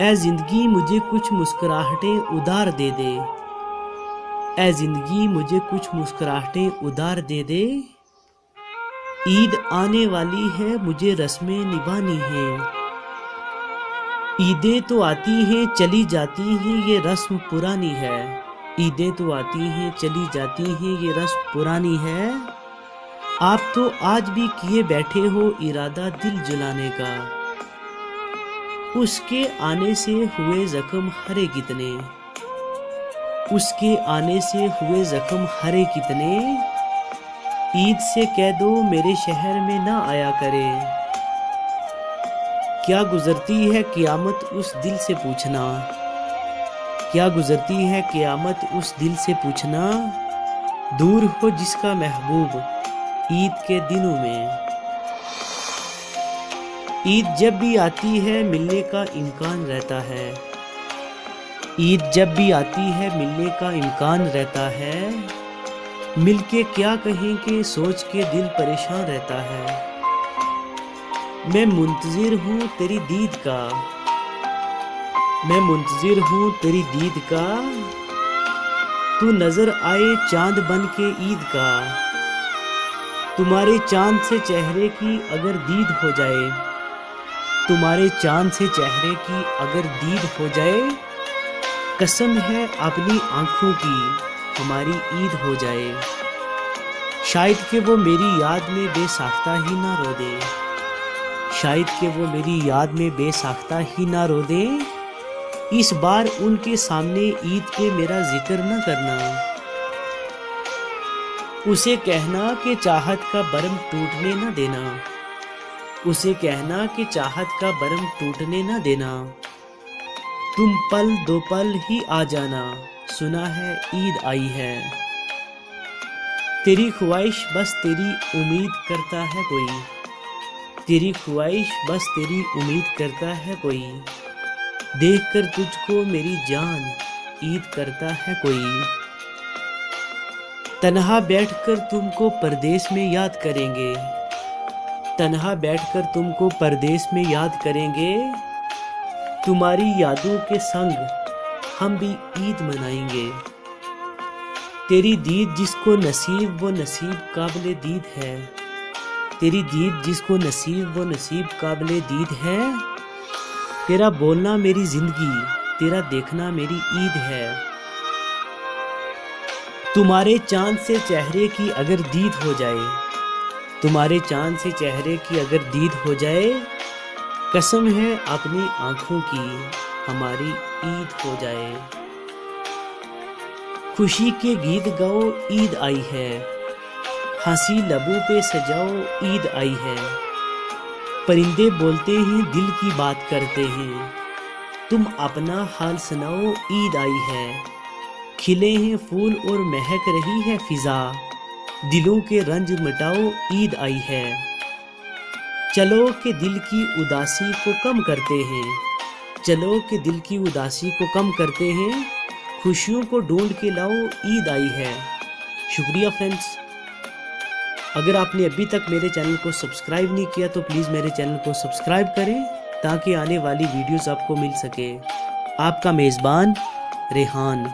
اے زندگی مجھے کچھ مسکراہٹیں ادھار دے دے، اے زندگی مجھے کچھ مسکراہٹیں ادھار دے دے، عید آنے والی ہے مجھے رسمیں نبھانی ہیں، عیدیں تو آتی ہیں چلی جاتی ہیں یہ رسم پرانی ہے، عیدیں تو آتی ہیں چلی جاتی ہیں یہ رسم پرانی ہے، آپ تو آج بھی کیے بیٹھے ہو ارادہ دل جلانے کا، اس کے آنے سے ہوئے زخم ہرے کتنے، اس کے آنے سے ہوئے زخم ہرے کتنے، عید سے کہہ دو میرے شہر میں نہ آیا کرے، کیا گزرتی ہے قیامت اس دل سے پوچھنا، کیا گزرتی ہے قیامت اس دل سے پوچھنا، دور ہو جس کا محبوب عید کے دنوں میں، عید جب بھی آتی ہے ملنے کا امکان رہتا ہے، عید جب بھی آتی ہے ملنے کا امکان رہتا ہے، مل کے کیا کہیں کہ سوچ کے دل پریشان رہتا ہے، میں منتظر ہوں تیری دید کا، میں منتظر ہوں تیری دید کا، تو نظر آئے چاند بن کے عید کا، تمہارے چاند سے چہرے کی اگر دید ہو جائے، تمہارے چاند سے چہرے کی اگر دید ہو جائے، قسم ہے اپنی آنکھوں کی ہماری عید ہو جائے، شاید کہ وہ میری یاد میں بے ساختہ ہی نہ رو دے، شاید کہ وہ میری یاد میں بے ساختہ ہی نہ رو دے، اس بار ان کے سامنے عید پہ میرا ذکر نہ کرنا، اسے کہنا کہ چاہت کا برم ٹوٹنے نہ دینا، اسے کہنا کہ چاہت کا برم ٹوٹنے نہ دینا، تم پل دو پل ہی آ جانا، سنا ہے عید آئی ہے، تیری خواہش بس تیری امید کرتا ہے کوئی، تیری خواہش بس تیری امید کرتا ہے کوئی، دیکھ کر تجھ کو میری جان عید کرتا ہے کوئی، تنہا بیٹھ کر تم کو پردیس میں یاد کریں گے، تنہا بیٹھ کر تم کو پردیس میں یاد کریں گے، تمہاری یادوں کے سنگ ہم بھی عید منائیں گے، تیری دید جس کو نصیب وہ نصیب قابل دید ہے، تیری دید جس کو نصیب وہ نصیب قابل دید ہے، تیرا بولنا میری زندگی تیرا دیکھنا میری عید ہے، تمہارے چاند سے چہرے کی اگر دید ہو جائے، تمہارے چاند سے چہرے کی اگر دید ہو جائے، قسم ہے اپنی آنکھوں کی ہماری عید ہو جائے، خوشی کے گیت گاؤ عید آئی ہے، ہنسی لبوں پہ سجاؤ عید آئی ہے، پرندے بولتے ہیں دل کی بات کرتے ہیں، تم اپنا حال سناؤ عید آئی ہے، کھلے ہیں پھول اور مہک رہی ہے فضا، دلوں کے رنج مٹاؤ عید آئی ہے، چلو کہ دل کی اداسی کو کم کرتے ہیں، چلو کہ دل کی اداسی کو کم کرتے ہیں، خوشیوں کو ڈھونڈ کے لاؤ عید آئی ہے۔ شکریہ فرینڈز، اگر آپ نے ابھی تک میرے چینل کو سبسکرائب نہیں کیا تو پلیز میرے چینل کو سبسکرائب کریں تاکہ آنے والی ویڈیوز آپ کو مل سکے۔ آپ کا میزبان ریحان۔